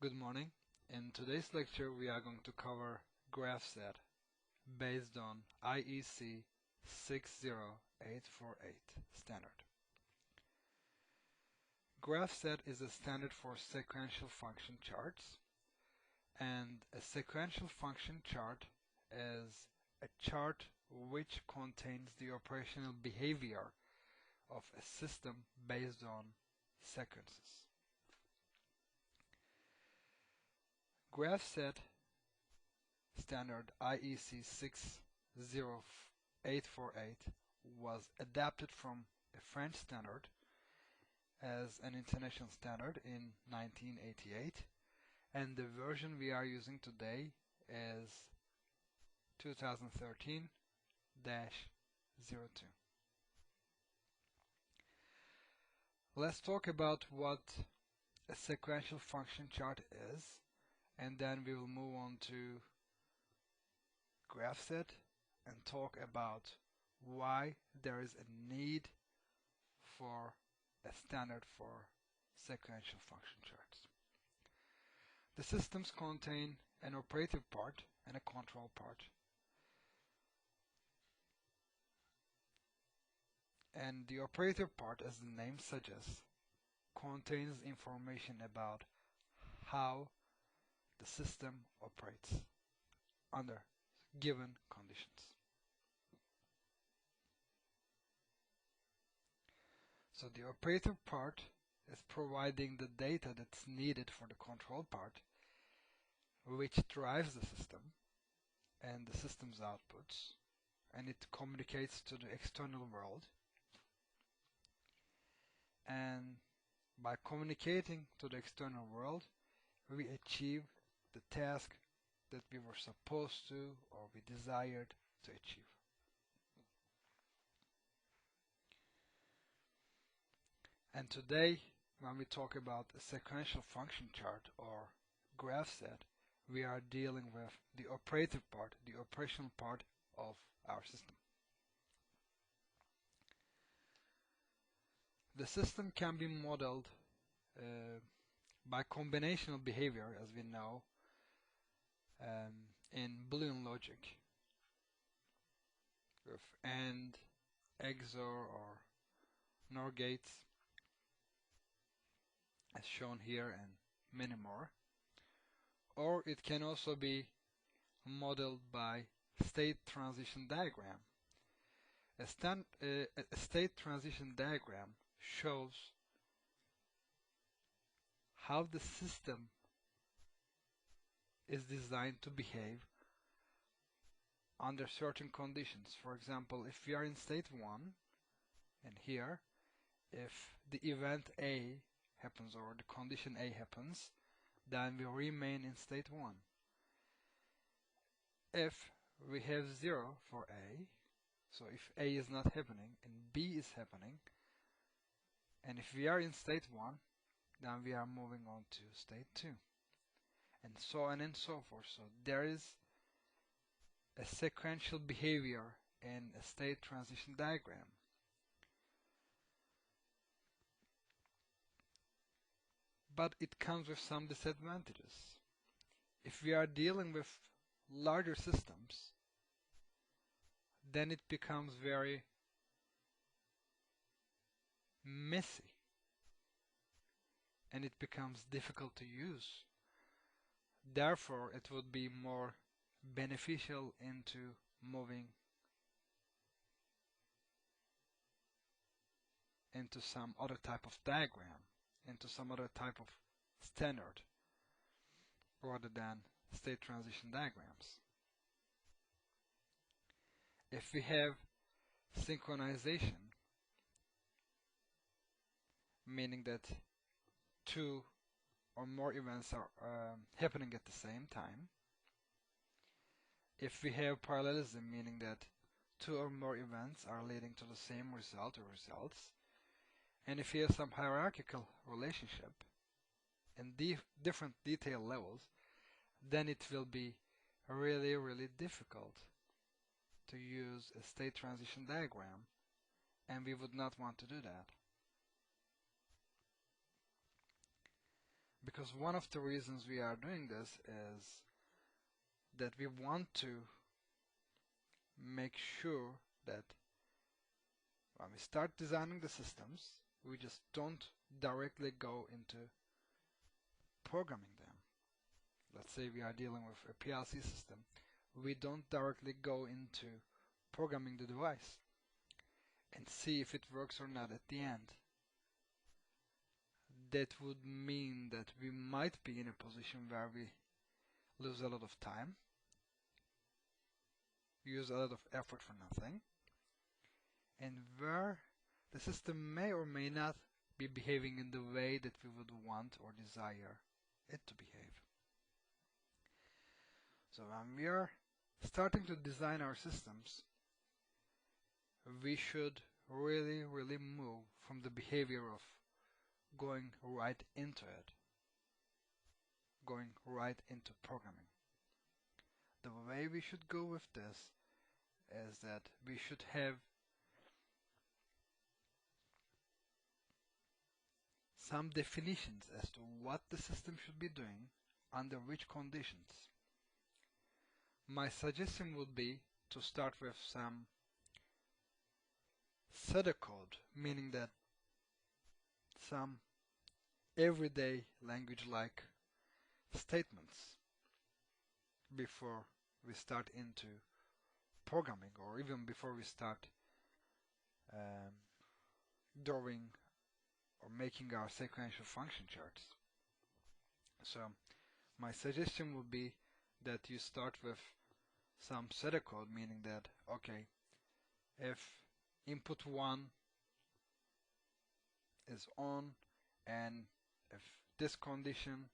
Good morning. In today's lecture we are going to cover Grafcet based on IEC 60848 standard. Grafcet is a standard for sequential function charts, and a sequential function chart is a chart which contains the operational behavior of a system based on sequences. Grafcet standard IEC 60848 was adapted from a French standard as an international standard in 1988, and the version we are using today is 2013-02. Let's talk about what a sequential function chart is, and then we will move on to Grafcet and talk about why there is a need for a standard for sequential function charts. The systems contain an operative part and a control part. And the operative part, as the name suggests, contains information about how the system operates under given conditions. So the operative part is providing the data that's needed for the control part, which drives the system and the system's outputs, and it communicates to the external world. And by communicating to the external world, we achieve the task that we were supposed to or we desired to achieve. And today, when we talk about a sequential function chart or Grafcet, we are dealing with the operative part, the operational part of our system. The system can be modeled by combinational behavior, as we know, in Boolean logic with AND, XOR, or NOR gates, as shown here, and many more. Or it can also be modeled by state transition diagram. A state transition diagram shows how the system is designed to behave under certain conditions. For example, if we are in state 1, and here, if the event A happens or the condition A happens, then we remain in state 1. If we have 0 for A, so if A is not happening and B is happening, and if we are in state 1, then we are moving on to state 2, and so on and so forth. So there is a sequential behavior in a state transition diagram. But it comes with some disadvantages. If we are dealing with larger systems, then it becomes very messy and it becomes difficult to use. Therefore, it would be more beneficial into moving into some other type of diagram, into some other type of standard, rather than state transition diagrams. If we have synchronization, meaning that two or more events are happening at the same time. If we have parallelism, meaning that two or more events are leading to the same result or results. And if we have some hierarchical relationship in different detail levels, then it will be really difficult to use a state transition diagram, and we would not want to do that. Because one of the reasons we are doing this is that we want to make sure that when we start designing the systems, we just don't directly go into programming them. Let's say we are dealing with a PLC system. We don't directly go into programming the device and see if it works or not at the end. That would mean that we might be in a position where we lose a lot of time, use a lot of effort for nothing, and where the system may or may not be behaving in the way that we would want or desire it to behave. So when we are starting to design our systems, we should really move from the behavior of going right into it, going right into programming. The way we should go with this is that we should have some definitions as to what the system should be doing under which conditions. My suggestion would be to start with some pseudocode, meaning that some everyday language like statements before we start into programming, or even before we start drawing or making our sequential function charts. So my suggestion would be that you start with some pseudocode, meaning that, okay, if input 1 is on and if this condition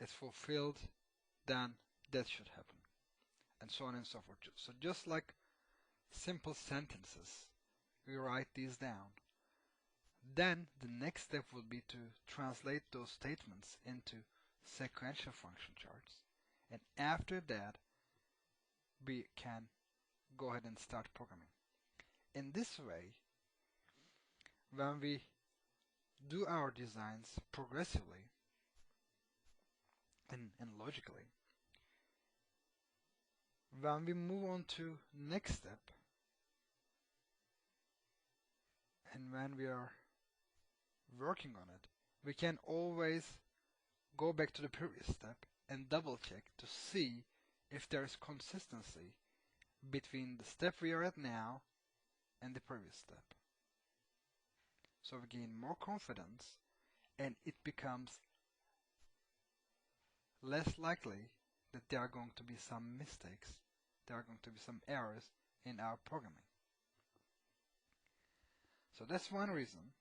is fulfilled, then that should happen, and so on and so forth. So just like simple sentences, we write these down. Then the next step would be to translate those statements into sequential function charts, and after that we can go ahead and start programming. In this way, when we do our designs progressively and logically, when we move on to next step, and when we are working on it, we can always go back to the previous step and double check to see if there is consistency between the step we are at now and the previous step. So we gain more confidence, and it becomes less likely that there are going to be some mistakes, there are going to be some errors in our programming. So that's one reason.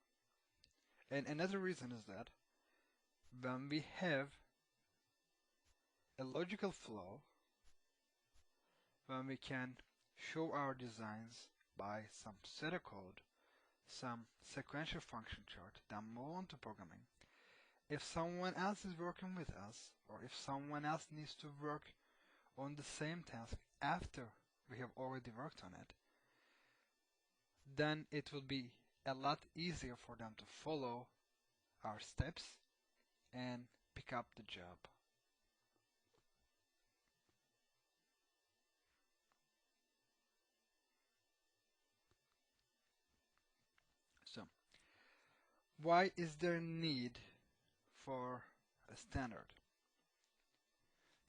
And another reason is that when we have a logical flow, when we can show our designs by some pseudocode, some sequential function chart, then move on to programming. If someone else is working with us, or if someone else needs to work on the same task after we have already worked on it, then it will be a lot easier for them to follow our steps and pick up the job. So, why is there a need for a standard?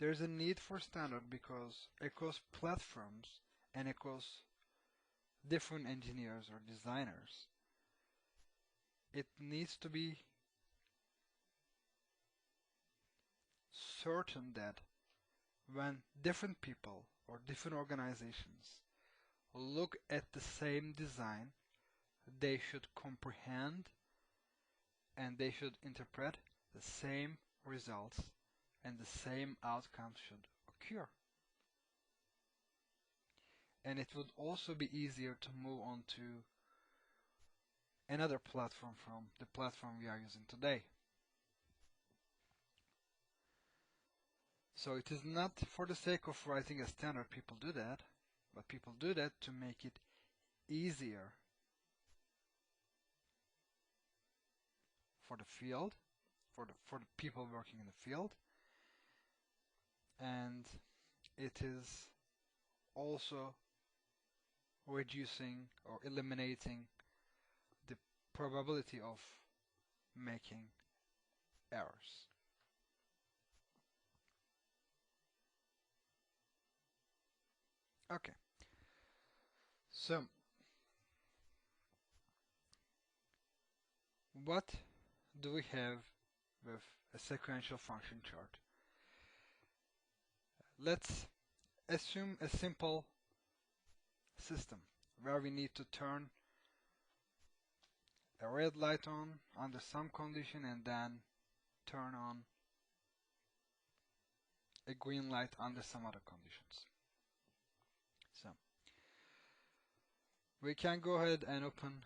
There's a need for standard because across platforms and across different engineers or designers, it needs to be certain that when different people or different organizations look at the same design, they should comprehend and they should interpret the same results, and the same outcomes should occur. And it would also be easier to move on to another platform from the platform we are using today. So it is not for the sake of writing a standard people do that, but people do that to make it easier for the field for the people working in the field, and it is also reducing or eliminating the probability of making errors. Okay, so what do we have with a sequential function chart? Let's assume a simple system where we need to turn a red light on under some condition and then turn on a green light under some other conditions. So we can go ahead and open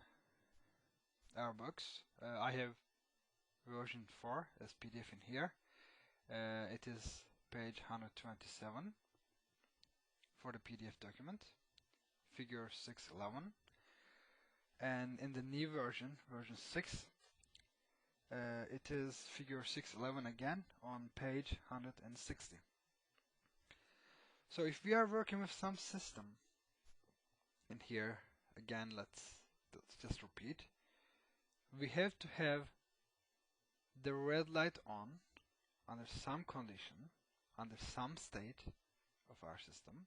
our books. I have version 4 as PDF in here. It is page 127 for the PDF document, figure 611. And in the new version, version 6, it is figure 611 again on page 160. So if we are working with some system in here, again, let's just repeat. We have to have the red light on under some condition, under some state of our system,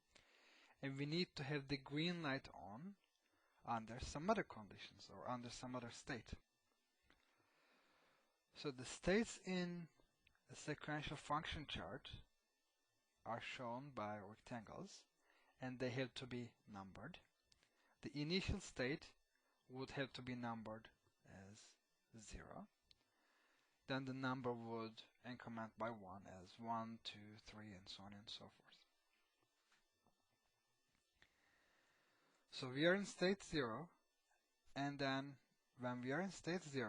and we need to have the green light on under some other conditions or under some other state. So the states in a sequential function chart are shown by rectangles, and they have to be numbered. The initial state would have to be numbered as 0. Then the number would increment by 1 as 1, 2, 3, and so on and so forth. So we are in state 0, and then when we are in state 0,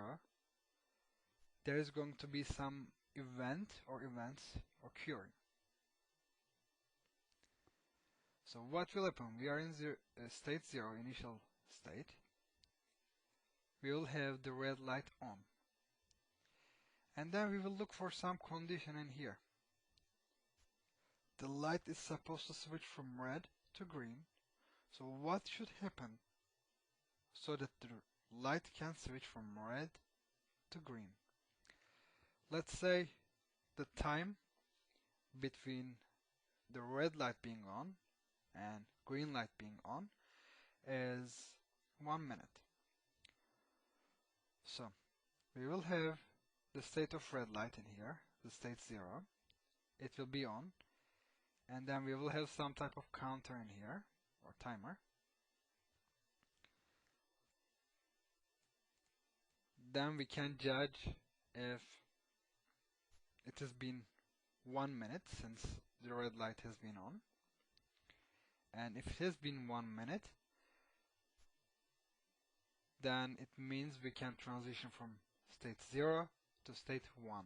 there is going to be some event or events occurring. So what will happen? We are in state 0, initial state. We will have the red light on. And then we will look for some condition in here. The light is supposed to switch from red to green. So what should happen so that the light can switch from red to green? Let's say the time between the red light being on and green light being on is 1 minute. So we will have the state of red light in here, the state 0. It will be on, and then we will have some type of counter in here, or timer. Then we can judge if it has been 1 minute since the red light has been on. And if it has been 1 minute, then it means we can transition from state 0 to state 1.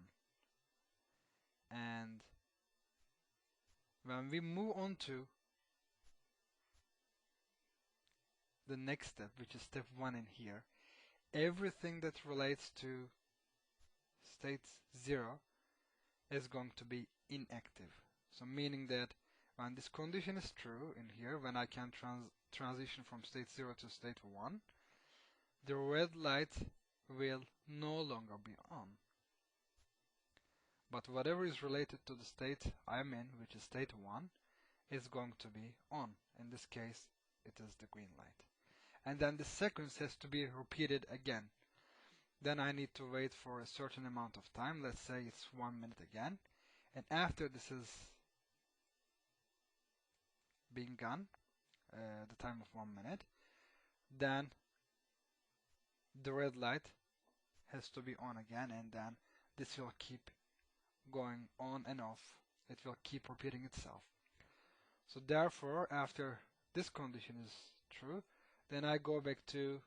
And when we move on to the next step, which is step 1 in here, everything that relates to state 0 is going to be inactive. So meaning that when this condition is true in here, when I can transition from state 0 to state 1, the red light will no longer be on. But whatever is related to the state I'm in, which is state 1, is going to be on. In this case, it is the green light. And then the sequence has to be repeated again. Then I need to wait for a certain amount of time. Let's say it's 1 minute again. And after this is being gone, the time of 1 minute, then the red light has to be on again, and then this will keep going on and off. It will keep repeating itself. So therefore, after this condition is true, then I go back to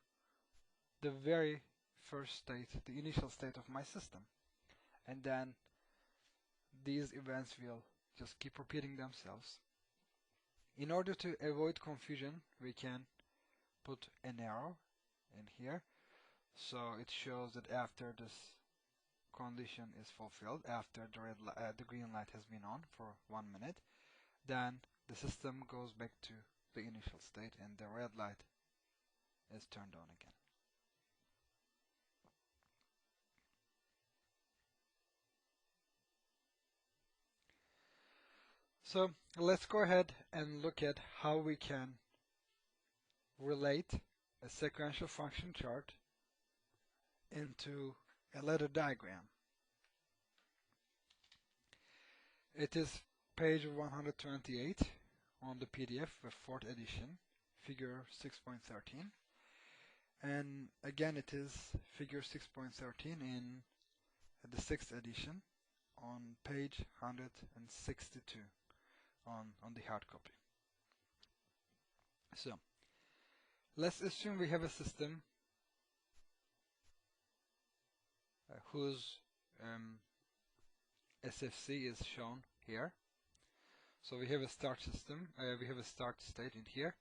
the very first state, the initial state of my system. And then these events will just keep repeating themselves. In order to avoid confusion, we can put an arrow in here. So it shows that after this condition is fulfilled after the green light has been on for 1 minute, then the system goes back to the initial state and the red light is turned on again. So let's go ahead and look at how we can relate a sequential function chart into a ladder diagram. It is page 128 on the PDF, the 4th edition, figure 6.13. And again, it is figure 6.13 in the 6th edition on page 162 on the hard copy. So let's assume we have a system whose SFC is shown here. So we have a start system, we have a start state in here.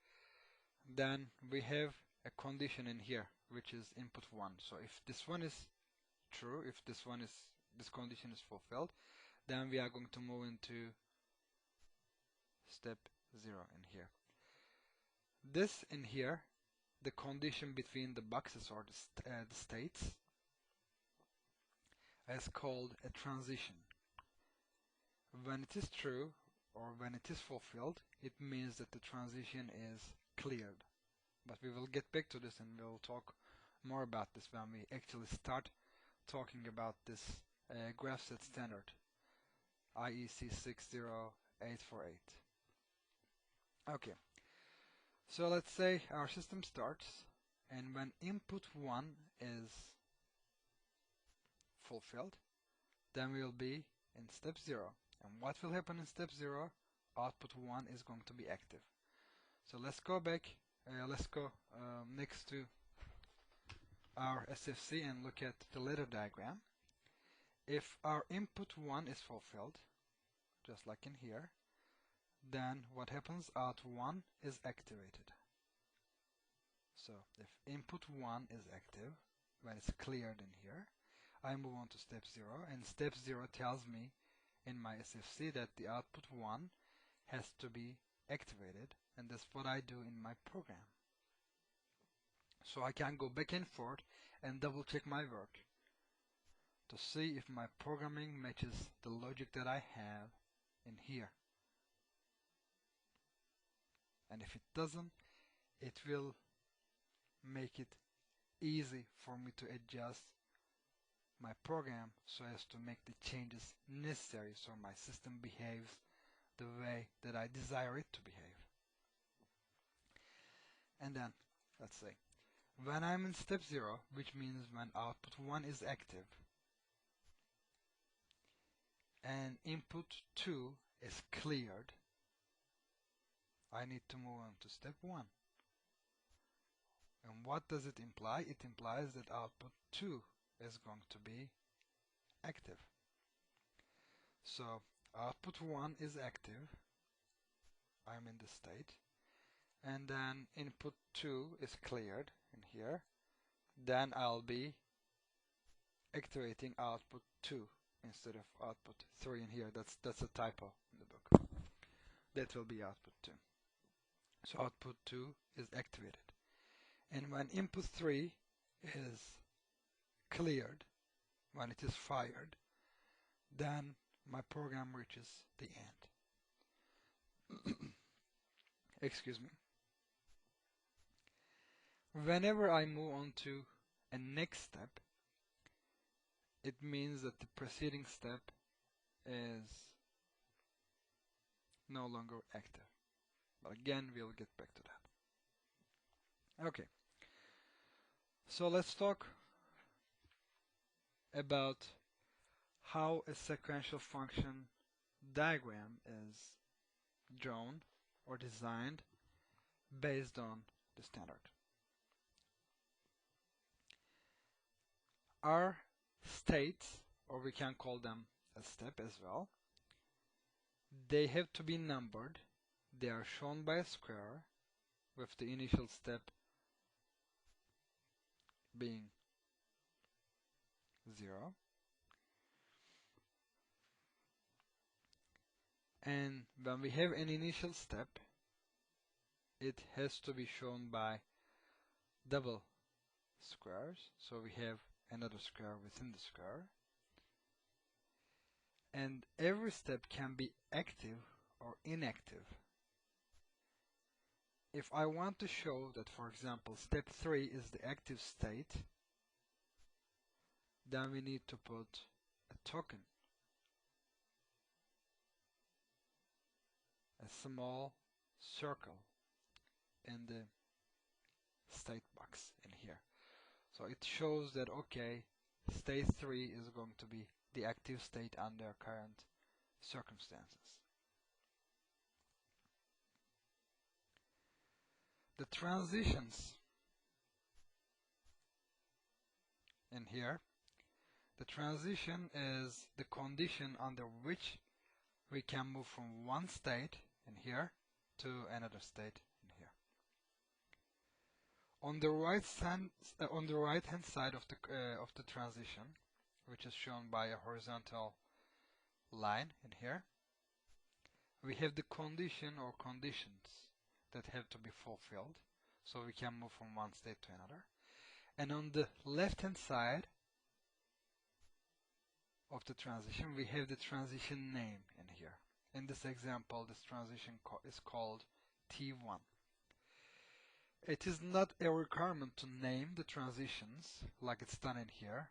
Then we have a condition in here, which is input 1. So if this one is true, if this condition is fulfilled, then we are going to move into step 0 in here. This in here, the condition between the boxes or the states, is called a transition. When it is true or when it is fulfilled, it means that the transition is cleared. But we will get back to this and we'll talk more about this when we actually start talking about this Grafcet standard, IEC 60848. Okay, so let's say our system starts, and when input 1 is fulfilled, then we'll be in step 0. And what will happen in step 0? Output 1 is going to be active. So let's go back, next to our SFC and look at the ladder diagram. If our input 1 is fulfilled, just like in here, then what happens? Out 1 is activated. So if input 1 is active, when it's cleared in here, I move on to step 0, and step 0 tells me in my SFC that the output 1 has to be activated, and that's what I do in my program. So I can go back and forth and double check my work to see if my programming matches the logic that I have in here. And if it doesn't, it will make it easy for me to adjust my program so as to make the changes necessary so my system behaves the way that I desire it to behave. And then, let's say, when I'm in step 0, which means when output 1 is active, and input 2 is cleared, I need to move on to step 1. And what does it imply? It implies that output 2 is going to be active. So output 1 is active, I'm in the state, and then input 2 is cleared in here, then I'll be activating output 2 instead of output 3 in here. That's a typo in the book. That will be output 2. So output 2 is activated. And when input 3 is cleared, when it is fired, then my program reaches the end. Excuse me. Whenever I move on to a next step, it means that the preceding step is no longer active. But again, we'll get back to that. Okay. So let's talk about how a sequential function diagram is drawn or designed based on the standard. Our states, or we can call them a step as well, they have to be numbered. They are shown by a square with the initial step being 0 And when we have an initial step, it has to be shown by double squares. So we have another square within the square. And every step can be active or inactive. If I want to show that, for example, step 3 is the active state, then we need to put a token, a small circle in the state box in here. So it shows that, okay, state 3 is going to be the active state under current circumstances. The transitions in here, the transition is the condition under which we can move from one state in here to another state in here. On the right hand side of the transition, which is shown by a horizontal line in here, we have the condition or conditions that have to be fulfilled, so we can move from one state to another. And on the left hand side of the transition, we have the transition name in here. In this example, this transition is called T1. It is not a requirement to name the transitions like it's done in here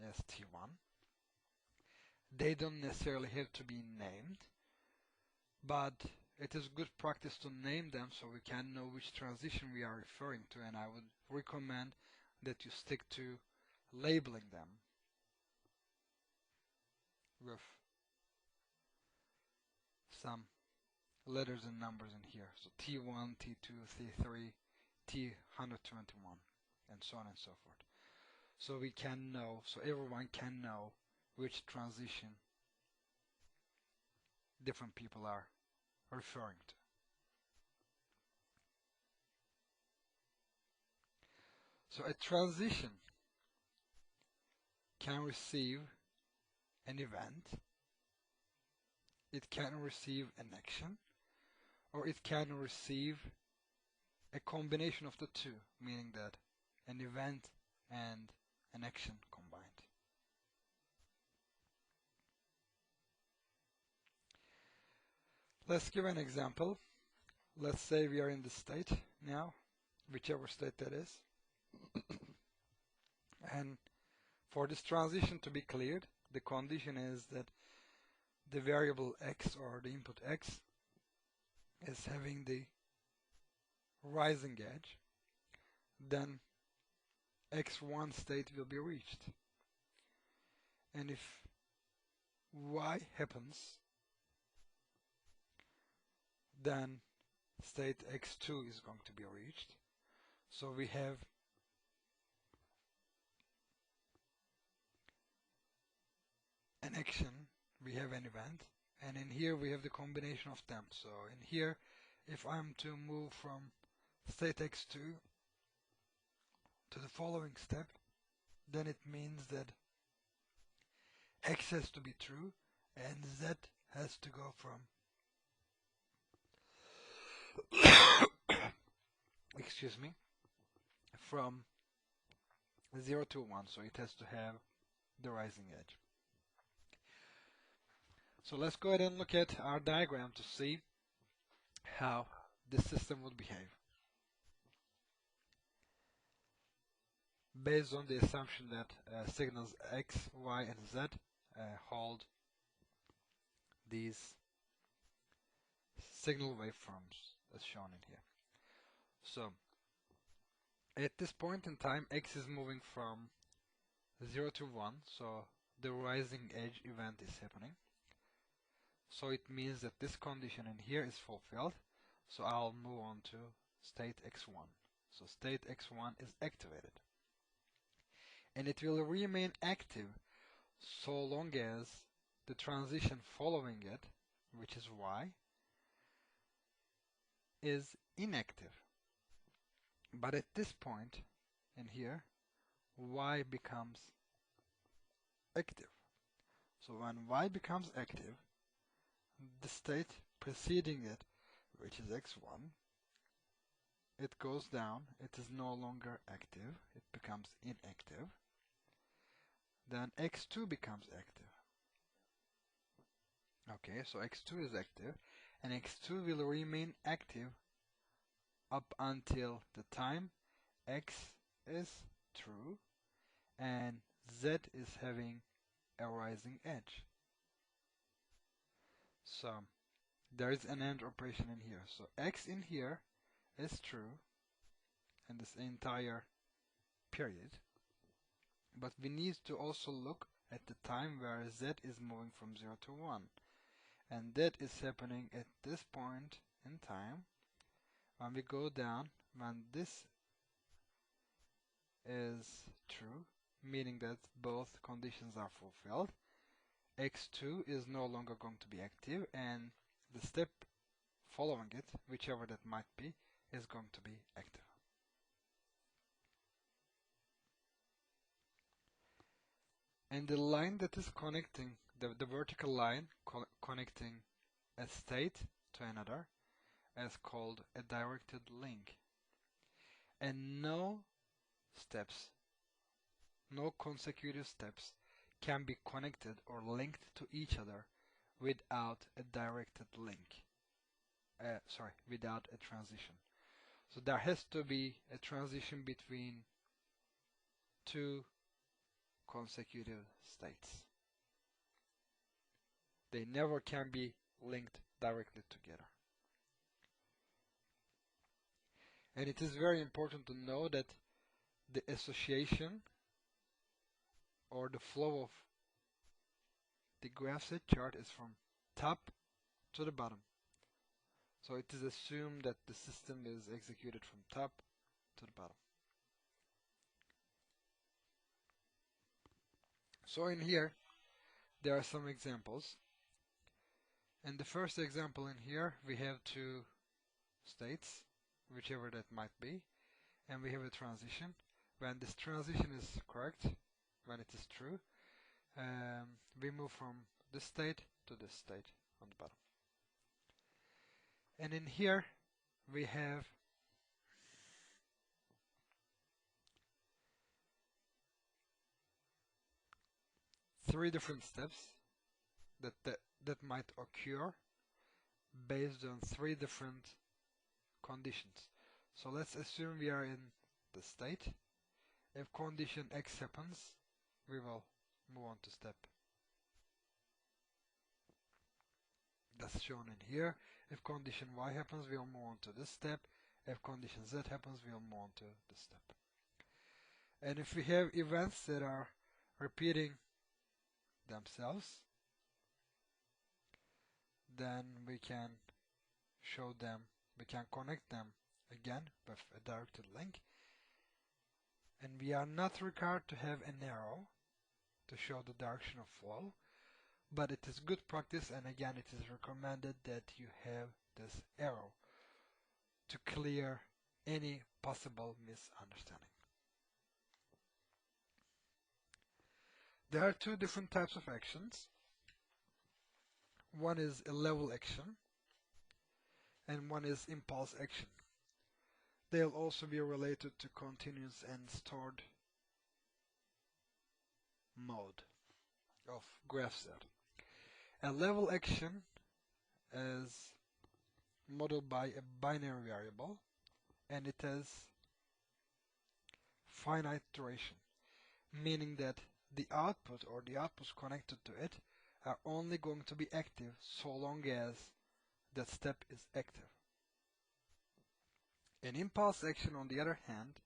as T1. They don't necessarily have to be named, but it is good practice to name them so we can know which transition we are referring to, and I would recommend that you stick to labeling them with some letters and numbers in here. So T1, T2, T3, T121, and so on and so forth. So we can know, so everyone can know which transition different people are referring to. So a transition can receive an event, it can receive an action, or it can receive a combination of the two, meaning that an event and an action combined. Let's give an example. Let's say we are in this state now, whichever state that is. And for this transition to be cleared, the condition is that the variable x, or the input x, is having the rising edge. Then x1 state will be reached. And if y happens, then state x2 is going to be reached. So we have an action, we have an event, and in here we have the combination of them. So in here, if I'm to move from state x2 to the following step, then it means that x has to be true and z has to go from excuse me, from 0 to 1, so it has to have the rising edge. So let's go ahead and look at our diagram to see how this system would behave, based on the assumption that signals x, y, and z hold these signal waveforms as shown in here. So at this point in time, x is moving from 0 to 1, so the rising edge event is happening. So it means that this condition in here is fulfilled, so I'll move on to state x1. So state x1 is activated. And it will remain active so long as the transition following it, which is y, is inactive. But at this point in here, y becomes active. So when y becomes active, the state preceding it, which is x1, it goes down, it is no longer active, it becomes inactive. Then x2 becomes active. Okay, so x2 is active, and x2 will remain active up until the time x is true and z is having a rising edge. So there is an AND operation in here. So x in here is true in this entire period, but we need to also look at the time where z is moving from 0 to 1, and that is happening at this point in time. When we go down, when this is true, meaning that both conditions are fulfilled, x2 is no longer going to be active, and the step following it, whichever that might be, is going to be active. And the line that is connecting, the vertical line connecting a state to another, is called a directed link. And no steps, no consecutive steps can be connected or linked to each other without a directed link. Without a transition. So there has to be a transition between two consecutive states. They never can be linked directly together. And it is very important to know that the association or the flow of the Grafcet chart is from top to the bottom. So it is assumed that the system is executed from top to the bottom. So in here, there are some examples. And the first example in here, we have two states, whichever that might be, and we have a transition. When this transition is correct, when it is true, we move from this state to this state on the bottom. And in here, we have three different steps that might occur based on three different conditions. So let's assume we are in the state. If condition X happens, we will move on to step. That's shown in here. If condition Y happens, we'll move on to this step. If condition Z happens, we'll move on to this step. And if we have events that are repeating themselves, then we can show them, we can connect them again with a directed link. And we are not required to have an arrow to show the direction of flow, but it is good practice, and again it is recommended that you have this arrow to clear any possible misunderstanding. There are two different types of actions. One is a level action and one is impulse action. They'll also be related to continuous and stored mode of Grafcet. A level action is modeled by a binary variable, and it has finite duration, meaning that the output or the outputs connected to it are only going to be active so long as that step is active. An impulse action, on the other hand,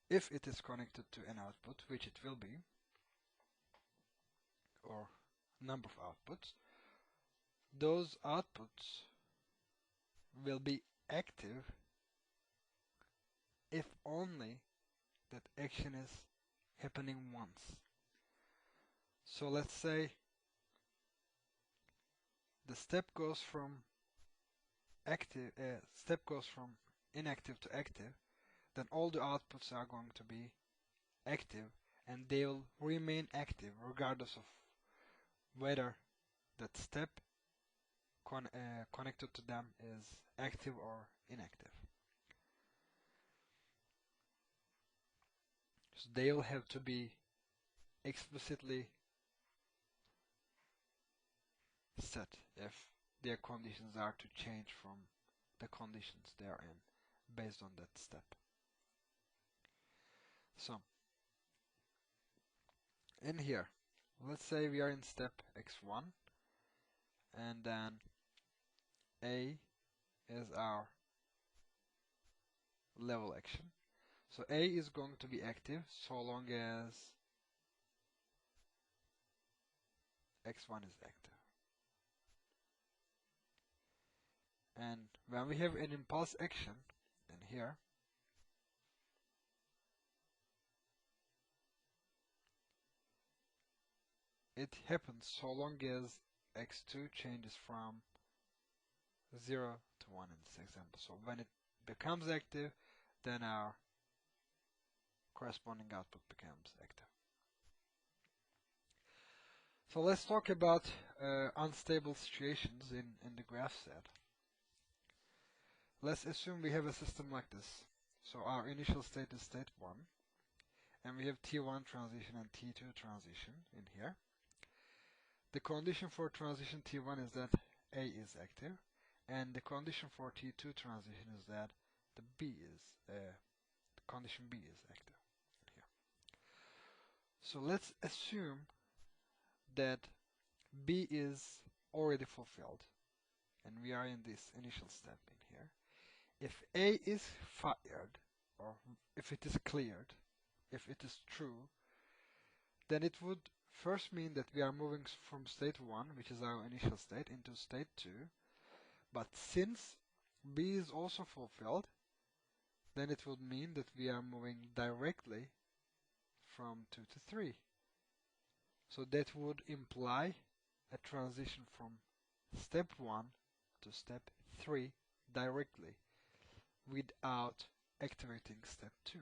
if it is connected to an output, which it will be, or number of outputs, those outputs will be active if only that action is happening once. So let's say the step goes from inactive to active, then all the outputs are going to be active and they will remain active regardless of whether that step connected to them is active or inactive. So they'll have to be explicitly set if their conditions are to change from the conditions they are in based on that step. So in here, let's say we are in step x1 and then A is our level action. So A is going to be active so long as x1 is active. And when we have an impulse action in here, it happens so long as x2 changes from 0 to 1 in this example. So when it becomes active, then our corresponding output becomes active. So let's talk about unstable situations in the Grafcet. Let's assume we have a system like this. So our initial state is state 1, and we have T1 transition and T2 transition in here. The condition for transition T1 is that A is active, and the condition for T2 transition is that the condition B is active in here. So let's assume that B is already fulfilled, and we are in this initial step in here. If A is fired, or if it is cleared, if it is true, then it would first mean that we are moving from state 1, which is our initial state, into state 2. But since B is also fulfilled, then it would mean that we are moving directly from 2 to 3. So that would imply a transition from step 1 to step 3 directly without activating step 2.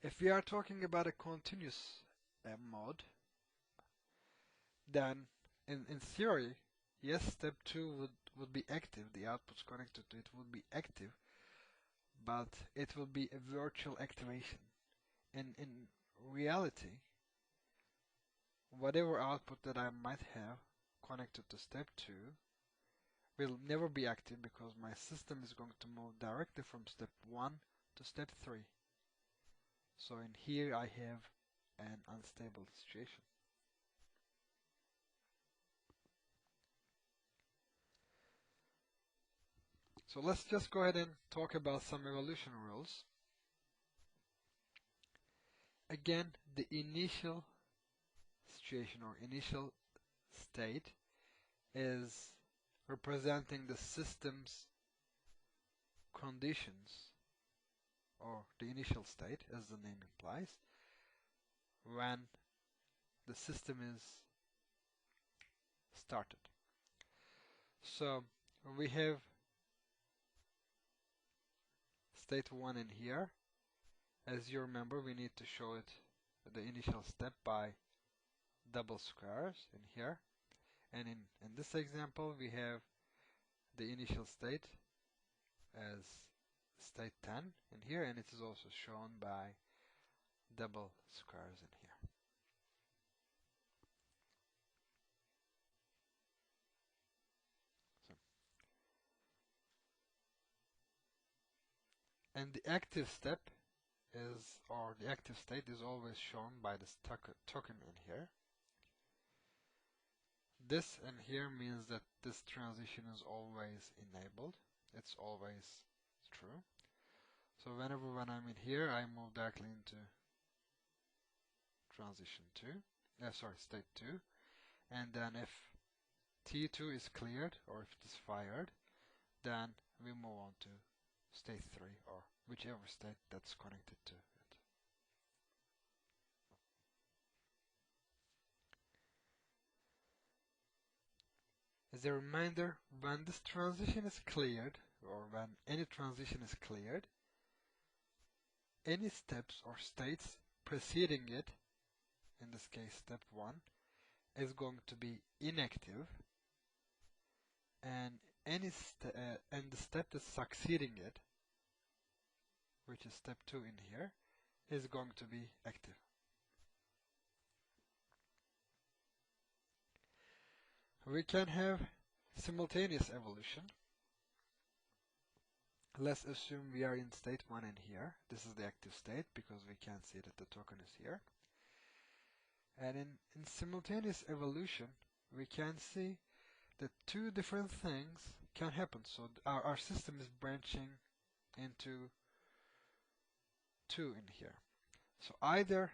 If we are talking about a continuous mode, then in theory, yes, step 2 would be active, the outputs connected to it would be active, but it will be a virtual activation. And in reality, whatever output that I might have connected to step 2 will never be active because my system is going to move directly from step 1 to step 3. So in here I have an unstable situation. So let's just go ahead and talk about some evolution rules. Again, the initial situation or initial state is representing the system's conditions, or the initial state, as the name implies, when the system is started. So we have state 1 in here. As you remember, we need to show it the initial step by double squares in here. And in this example, we have the initial state as state 10 in here, and it is also shown by double squares in here. And the active step is, or the active state is always shown by this token in here. This in here means that this transition is always enabled. It's always true. So whenever when I'm in here, I move directly into transition 2, state 2. And then if T2 is cleared, or if it is fired, then we move on to state 3, or whichever state that's connected to it. As a reminder, when this transition is cleared, or when any transition is cleared, any steps or states preceding it, in this case step 1, is going to be inactive, and and the step that's succeeding it, which is step 2 in here, is going to be active. We can have simultaneous evolution. Let's assume we are in state 1 in here. This is the active state because we can see that the token is here. And in simultaneous evolution, we can see that two different things can happen. So our system is branching into 2 in here. So either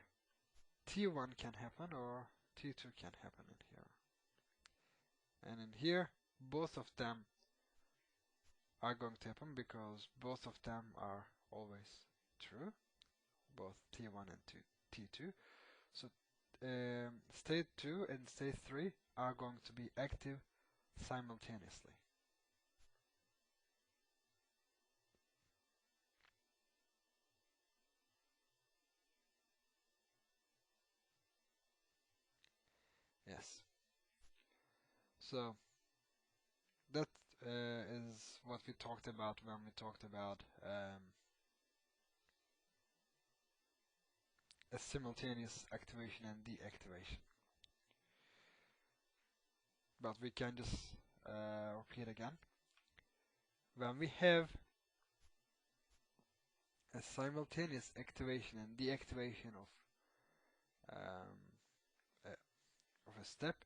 T1 can happen or T2 can happen in here. And in here, both of them are going to happen because both of them are always true, both T1 and T2. So state 2 and state 3 are going to be active simultaneously. Yes. So that is what we talked about when we talked about a simultaneous activation and deactivation. But we can just repeat again. When we have a simultaneous activation and deactivation of a step,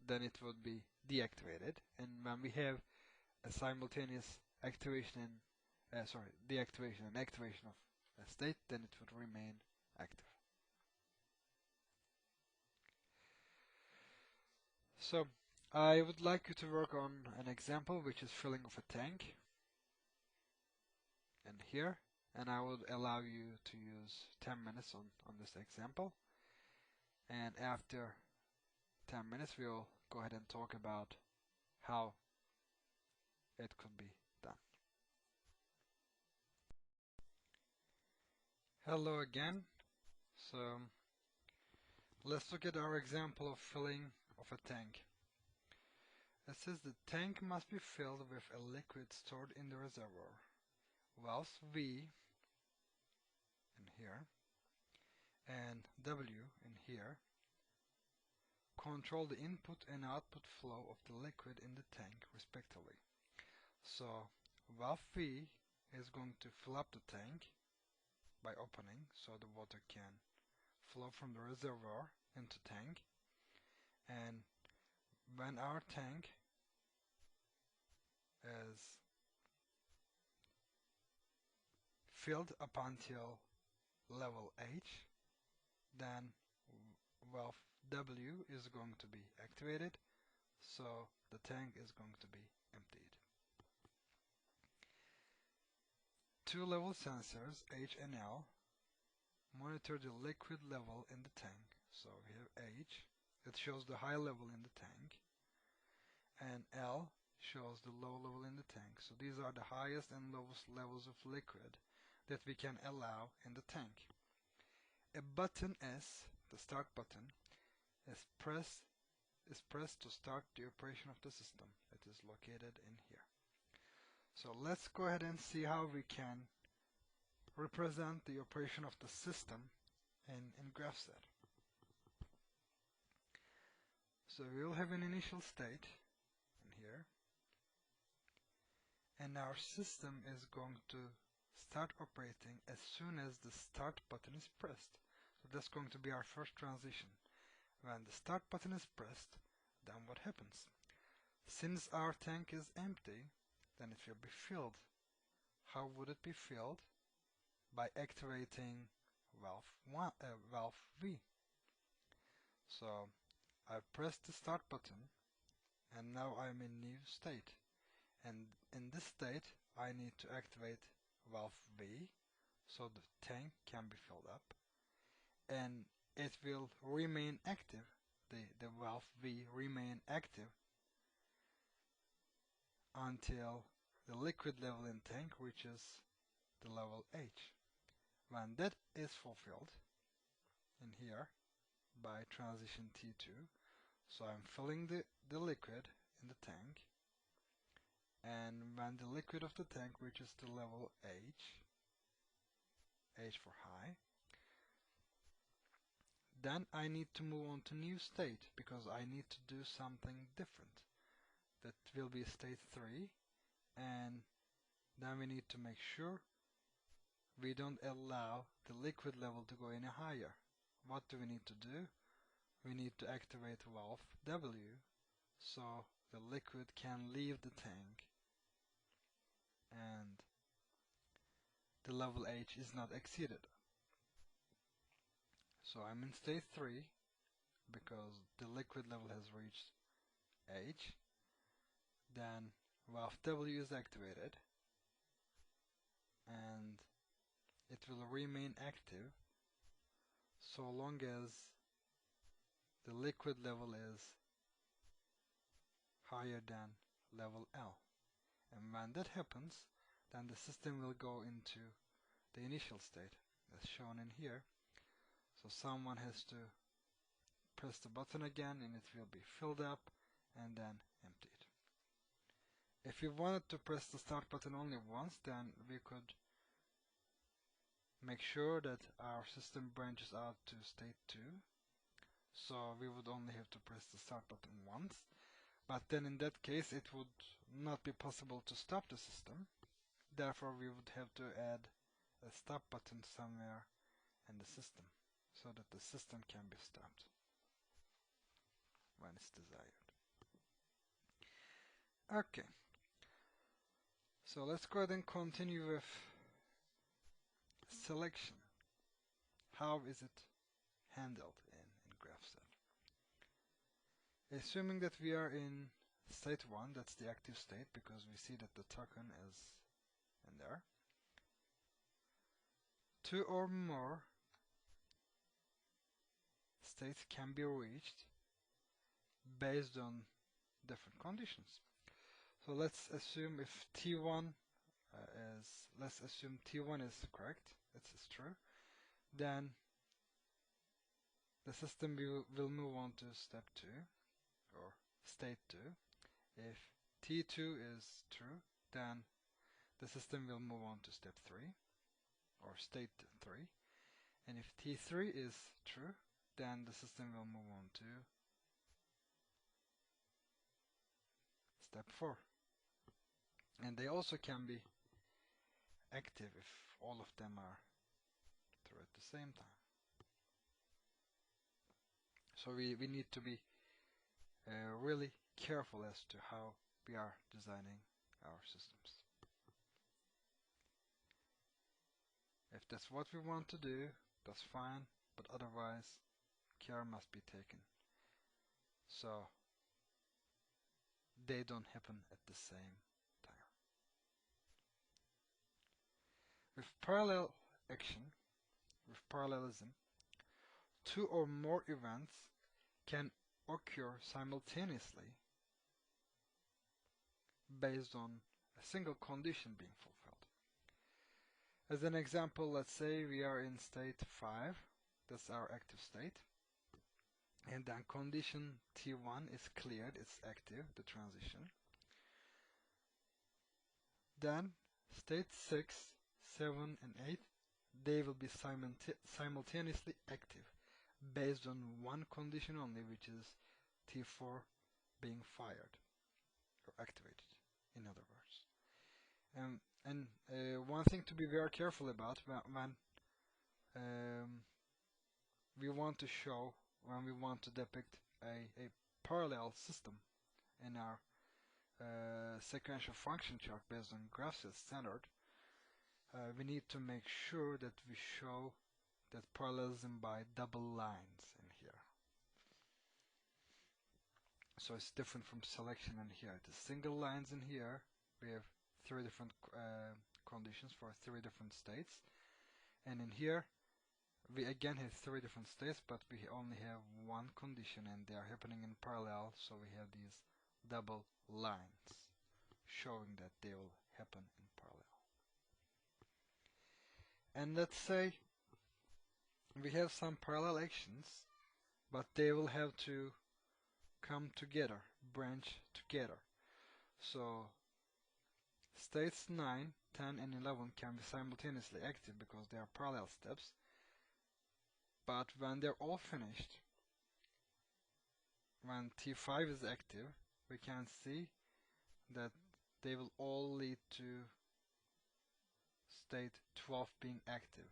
then it would be deactivated. And when we have a simultaneous activation and deactivation and activation of a state, then it would remain active. So I would like you to work on an example which is filling of a tank in here, and I would allow you to use 10 minutes on this example, and after 10 minutes we'll go ahead and talk about how it could be done. Hello again. So let's look at our example of filling of a tank. It says the tank must be filled with a liquid stored in the reservoir. Valves V in here and W in here control the input and output flow of the liquid in the tank respectively. So valve V is going to fill up the tank by opening so the water can flow from the reservoir into tank, and when our tank is filled up until level H, then valve W is going to be activated, so the tank is going to be emptied. Two level sensors, H and L, monitor the liquid level in the tank. So we have H, it shows the high level in the tank, and L shows the low level in the tank. So these are the highest and lowest levels of liquid that we can allow in the tank. A button S, the start button, is pressed to start the operation of the system. It is located in here. So let's go ahead and see how we can represent the operation of the system in Grafcet. So we'll have an initial state in here, and our system is going to start operating as soon as the start button is pressed. So that's going to be our first transition. When the start button is pressed, then what happens? Since our tank is empty, then it will be filled. How would it be filled? By activating valve V. So I pressed the start button, and now I'm in new state. And in this state, I need to activate valve V so the tank can be filled up, and it will remain active. The valve V remain active until the liquid level in tank reaches the level H. When that is fulfilled in here by transition T2, So I'm filling the liquid in the tank, and when the liquid of the tank reaches the level H for high, then I need to move on to new state because I need to do something different. That will be state 3, and then we need to make sure we don't allow the liquid level to go any higher. What do we need to do? We need to activate valve W so the liquid can leave the tank and the level H is not exceeded. So I'm in state 3 because the liquid level has reached H. Then valve W is activated and it will remain active so long as the liquid level is higher than level L. And when that happens, then the system will go into the initial state as shown in here. So someone has to press the button again and it will be filled up and then emptied. If we wanted to press the start button only once, then we could make sure that our system branches out to state 2. So we would only have to press the start button once. But then in that case it would not be possible to stop the system. Therefore we would have to add a stop button somewhere in the system so that the system can be stopped when it's desired. Okay, so let's go ahead and continue with selection. How is it handled in Grafcet? Assuming that we are in state 1, that's the active state because we see that the token is in there. 2 or more states can be reached based on different conditions. So let's assume if T1 let's assume T1 is correct, it's true, then the system will move on to step 2 or state 2. If T2 is true, then the system will move on to step 3 or state 3. And if T3 is true, then the system will move on to step 4. And they also can be active if all of them are true at the same time. So we need to be really careful as to how we are designing our systems. If that's what we want to do, that's fine, but otherwise care must be taken so they don't happen at the same time. With parallel action, with parallelism, 2 or more events can occur simultaneously based on a single condition being fulfilled. As an example, let's say we are in state 5, that's our active state, and then condition T1 is cleared, it's active, the transition. Then state 6, 7 and 8, they will be simultaneously active based on one condition only, which is T4 being fired or activated, in other words. And one thing to be very careful about when we want to show, when we want to depict a parallel system in our sequential function chart based on Grafcet standard, we need to make sure that we show that parallelism by double lines in here. So it's different from selection in here. The single lines in here, we have 3 different conditions for 3 different states, and in here we again have 3 different states, but we only have one condition and they are happening in parallel, so we have these double lines showing that they will happen in parallel. And let's say we have some parallel actions, but they will have to come together, branch together. So states 9, 10, and 11 can be simultaneously active because they are parallel steps, but when they're all finished, when T5 is active, we can see that they will all lead to state 12 being active,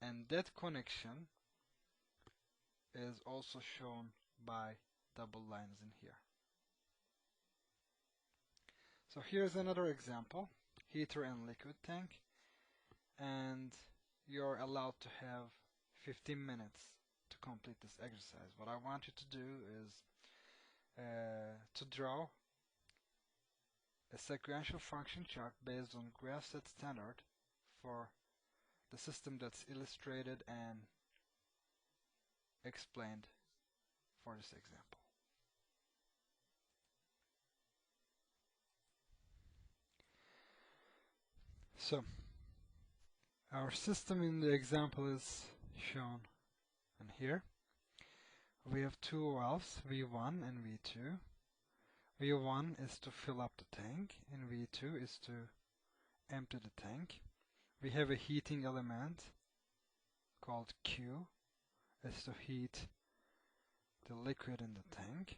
and that connection is also shown by double lines in here. So here's another example, heater and liquid tank, and you're allowed to have 15 minutes to complete this exercise. What I want you to do is to draw a sequential function chart based on Grafcet standard for the system that's illustrated and explained for this example. So our system in the example is shown in here. We have two valves, V1 and V2. V1 is to fill up the tank and V2 is to empty the tank. We have a heating element called Q, is to heat the liquid in the tank.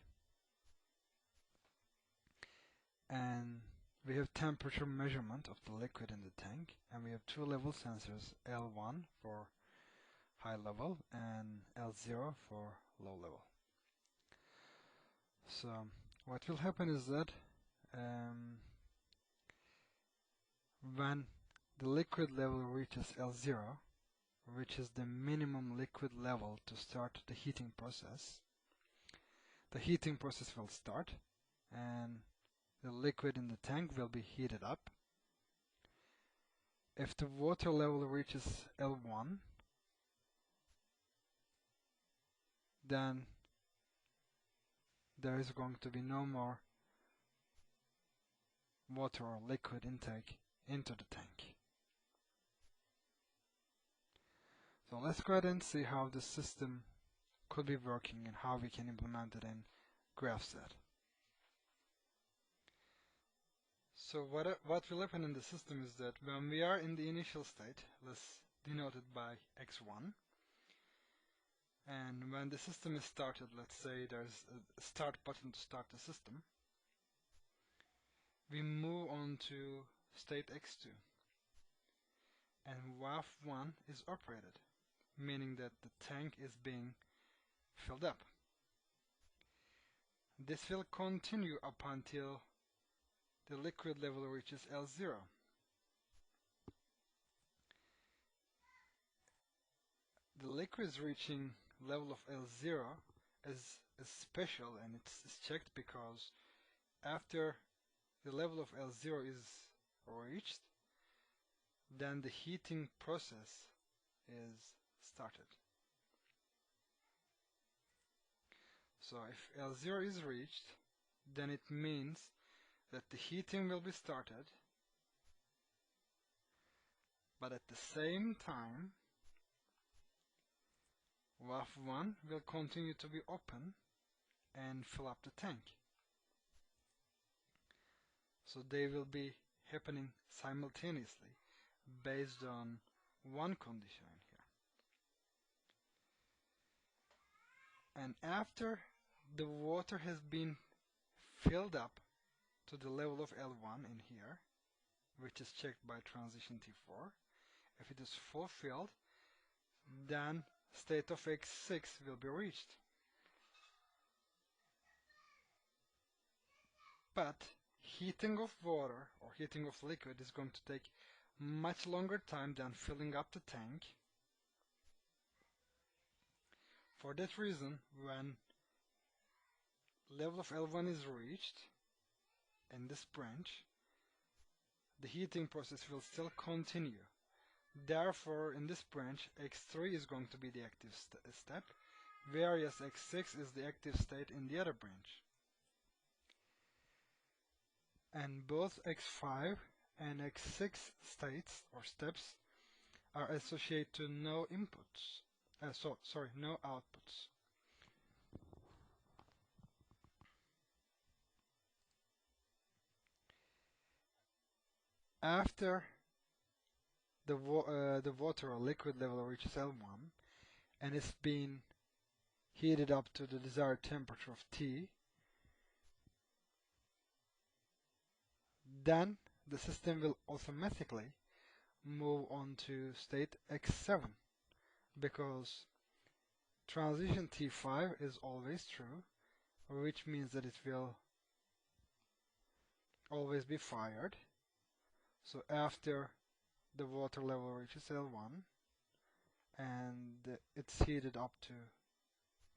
And we have temperature measurement of the liquid in the tank, and we have two level sensors, L1 for high level and L0 for low level. So what will happen is that when the liquid level reaches L0, which is the minimum liquid level to start the heating process, the heating process will start and the liquid in the tank will be heated up. If the water level reaches L1, then there is going to be no more water or liquid intake into the tank. So let's go ahead and see how the system could be working and how we can implement it in Grafcet. So what will happen in the system is that when we are in the initial state, let's denote it by x1, and when the system is started, let's say there's a start button to start the system, we move on to state x2, and valve 1 is operated, meaning that the tank is being filled up. This will continue up until the liquid level reaches L0. The liquid is reaching level of L0 is special, and it's checked because after the level of L0 is reached, then the heating process is started. So if L0 is reached, then it means that the heating will be started, but at the same time valve 1 will continue to be open and fill up the tank. So they will be happening simultaneously based on one condition in here. And after the water has been filled up to the level of L1 in here, which is checked by transition T4, if it is fulfilled, then state of X6 will be reached. But heating of water or heating of liquid is going to take much longer time than filling up the tank. For that reason, when level of L1 is reached in this branch, the heating process will still continue. Therefore, in this branch, X3 is going to be the active step, whereas X6 is the active state in the other branch. And both X5 and X6 states or steps are associated to no inputs. No outputs. after the water or liquid level reaches L1 and it's been heated up to the desired temperature of T, then the system will automatically move on to state X7 because transition T5 is always true, which means that it will always be fired. So after the water level reaches L1 and it's heated up to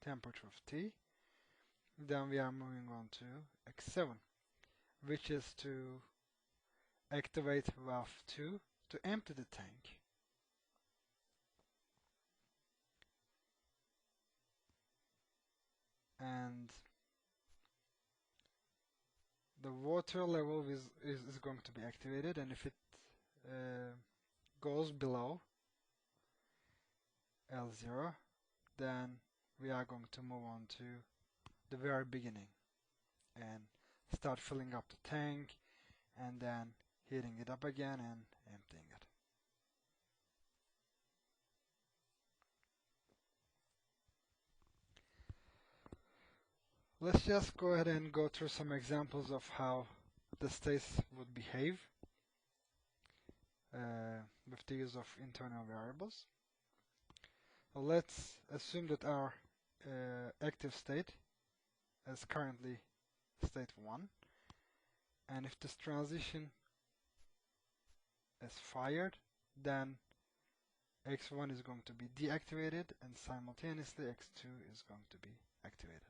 temperature of T, then we are moving on to X7, which is to activate valve 2 to empty the tank. And the water level is going to be activated, and if it goes below L0, then we are going to move on to the very beginning and start filling up the tank and then heating it up again and emptying it. Let's just go ahead and go through some examples of how the states would behave with the use of internal variables. So let's assume that our active state is currently state 1, and if this transition is fired, then X1 is going to be deactivated and simultaneously X2 is going to be activated.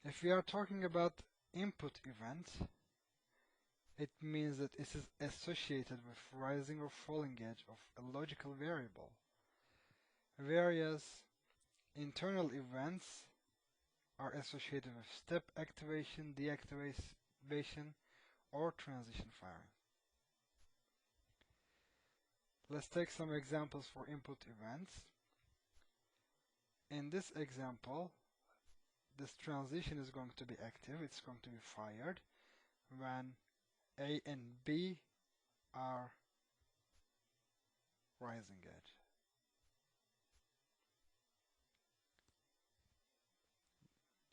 If we are talking about input events, it means that it is associated with rising or falling edge of a logical variable. Whereas internal events are associated with step activation, deactivation, or transition firing. Let's take some examples for input events. In this example, this transition is going to be active, it's going to be fired when A and B are rising edge.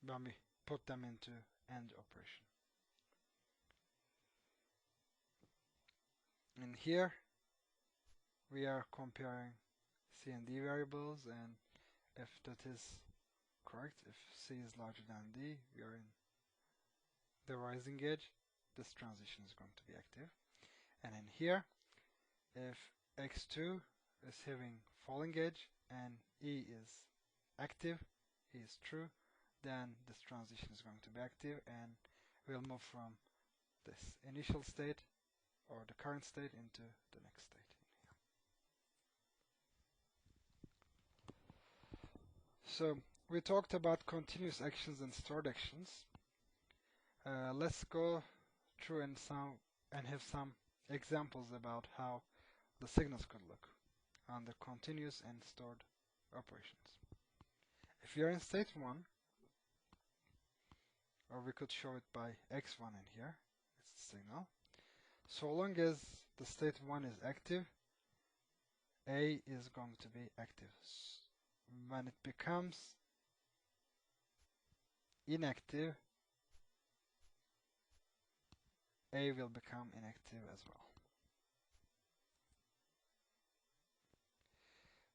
When we put them into AND operation. And here we are comparing C and D variables, and if that is correct, if C is larger than D, we are in the rising edge, this transition is going to be active. And in here, if X2 is having falling edge and E is active, E is true, then this transition is going to be active and we'll move from this initial state or the current state into the next state. So we talked about continuous actions and stored actions. Let's go through and have some examples about how the signals could look under continuous and stored operations. If you're in state 1, or we could show it by X1 in here, it's the signal. So long as the state 1 is active, A is going to be active. When it becomes inactive, A will become inactive as well.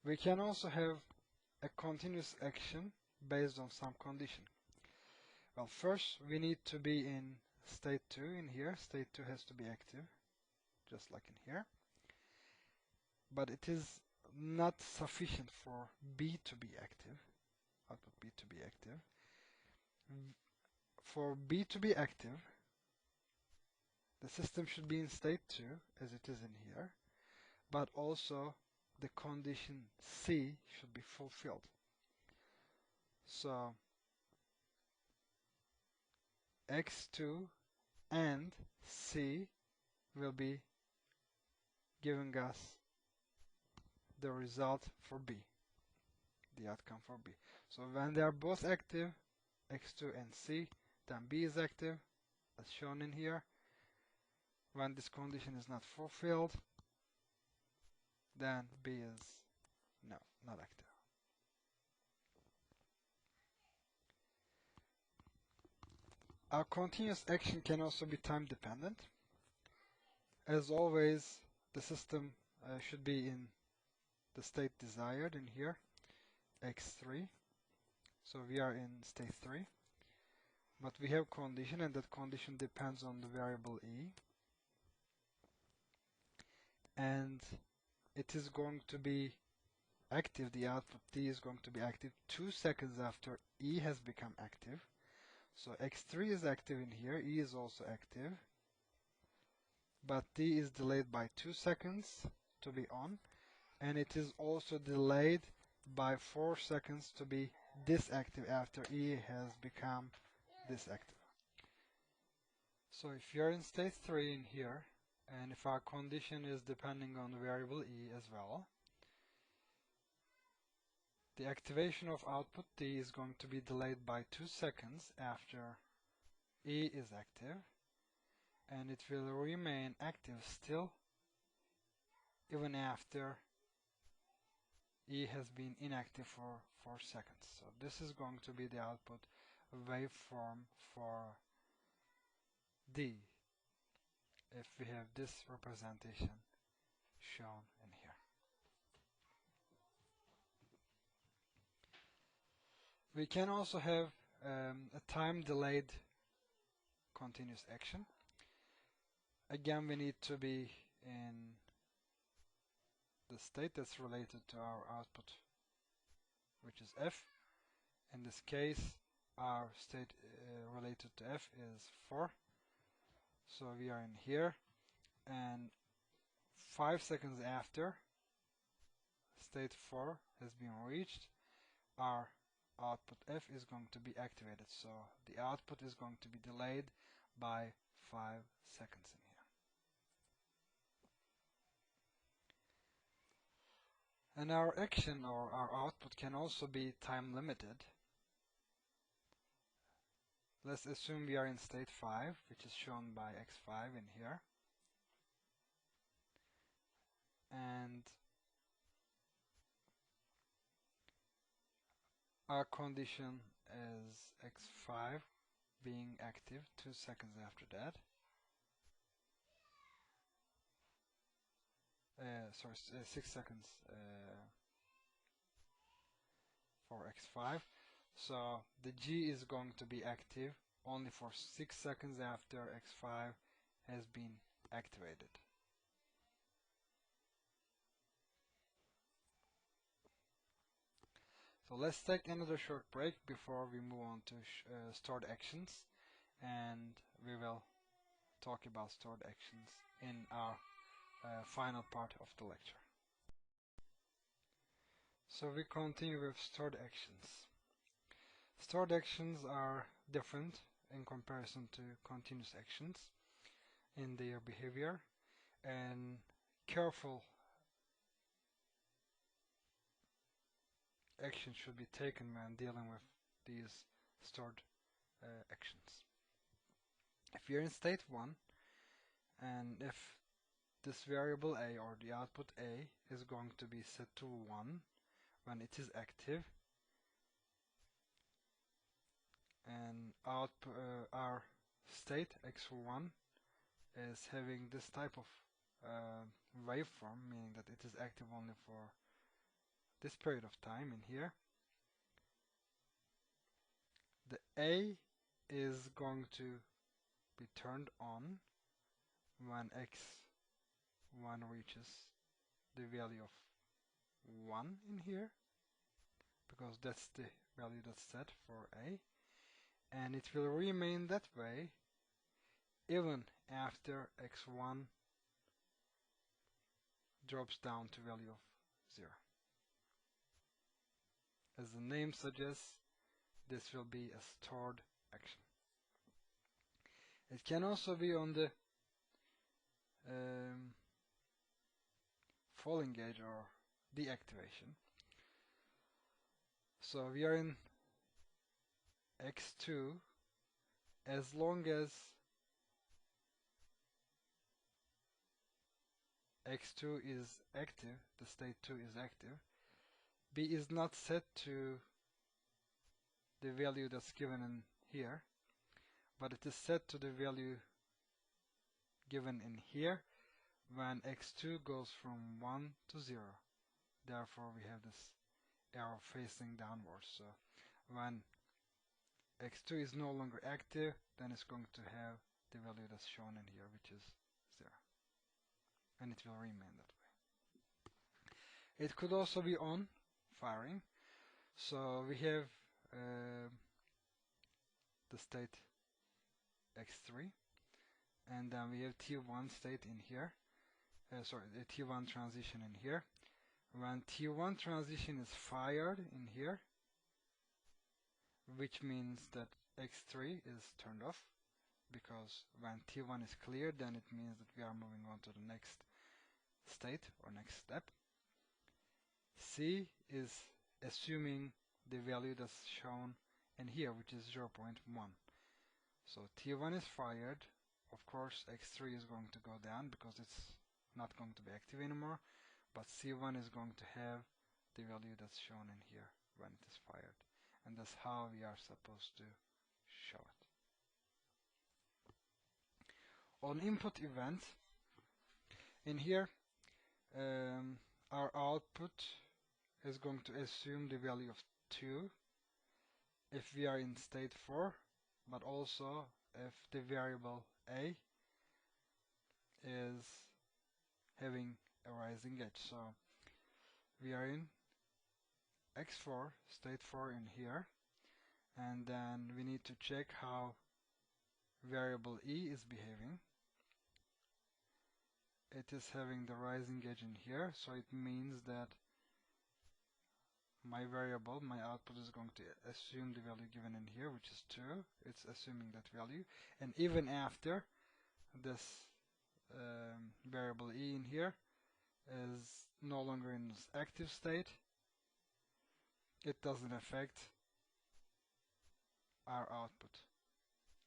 We can also have a continuous action based on some condition. Well, first we need to be in state 2 in here. State 2 has to be active, just like in here. But it is not sufficient for B to be active, output B to be active. For B to be active, the system should be in state 2, as it is in here, but also the condition C should be fulfilled. So X2 and C will be giving us the result for B, the outcome for B. So when they are both active, x2 and C, then B is active, as shown in here. When this condition is not fulfilled, then B is not active. Our continuous action can also be time dependent. As always, the system should be in the state desired in here, x3. So we are in state 3. But we have condition, and that condition depends on the variable E. And it is going to be active, the output D is going to be active 2 seconds after E has become active. So x3 is active in here, E is also active, but D is delayed by 2 seconds to be on, and it is also delayed by 4 seconds to be disactive after E has become disactive. So if you're in state 3 in here, and if our condition is depending on the variable E as well, the activation of output D is going to be delayed by 2 seconds after E is active, and it will remain active still even after E has been inactive for 4 seconds. So this is going to be the output waveform for D if we have this representation shown in here. We can also have a time delayed continuous action. Again, we need to be in the state that's related to our output, which is F. In this case, our state related to F is 4. So we are in here, and 5 seconds after state 4 has been reached, our output F is going to be activated. So the output is going to be delayed by 5 seconds in here. And our action or our output can also be time limited. Let's assume we are in state 5, which is shown by x5 in here. And our condition is x5 being active 2 seconds after that. 6 seconds for x5. So the G is going to be active only for 6 seconds after x5 has been activated. So let's take another short break before we move on to stored actions, and we will talk about stored actions in our final part of the lecture. So we continue with stored actions. Stored actions are different in comparison to continuous actions in their behavior, and careful action should be taken when dealing with these stored actions. If you're in state 1, and if this variable A or the output A is going to be set to 1 when it is active, and our state x1 is having this type of waveform, meaning that it is active only for this period of time in here, the A is going to be turned on when x1 reaches the value of 1 in here, because that's the value that's set for A, and it will remain that way even after x1 drops down to value of 0. As the name suggests, this will be a stored action. It can also be on the falling edge or deactivation. So we are in x2, as long as x2 is active, the state 2 is active, b is not set to the value that's given in here, but it is set to the value given in here when x2 goes from 1 to 0. Therefore, we have this arrow facing downwards. So when x2 is no longer active, then it's going to have the value that's shown in here, which is 0. And it will remain that way. It could also be on, firing. So we have the state x3, and then we have T1 state in here. The T1 transition in here. When T1 transition is fired in here, which means that x3 is turned off, because when T1 is cleared, then it means that we are moving on to the next state or next step. C is assuming the value that's shown in here, which is 0.1. So T1 is fired. Of course, x3 is going to go down because it's not going to be active anymore, but C1 is going to have the value that's shown in here when it is fired. And that's how we are supposed to show it. On input event, in here, our output is going to assume the value of 2 if we are in state 4, but also if the variable a is having a rising edge. So we are in x4, state 4 in here, and then we need to check how variable e is behaving. It is having the rising edge in here, so it means that my variable, my output, is going to assume the value given in here, which is 2. It's assuming that value, and even after this variable e in here is no longer in this active state, it doesn't affect our output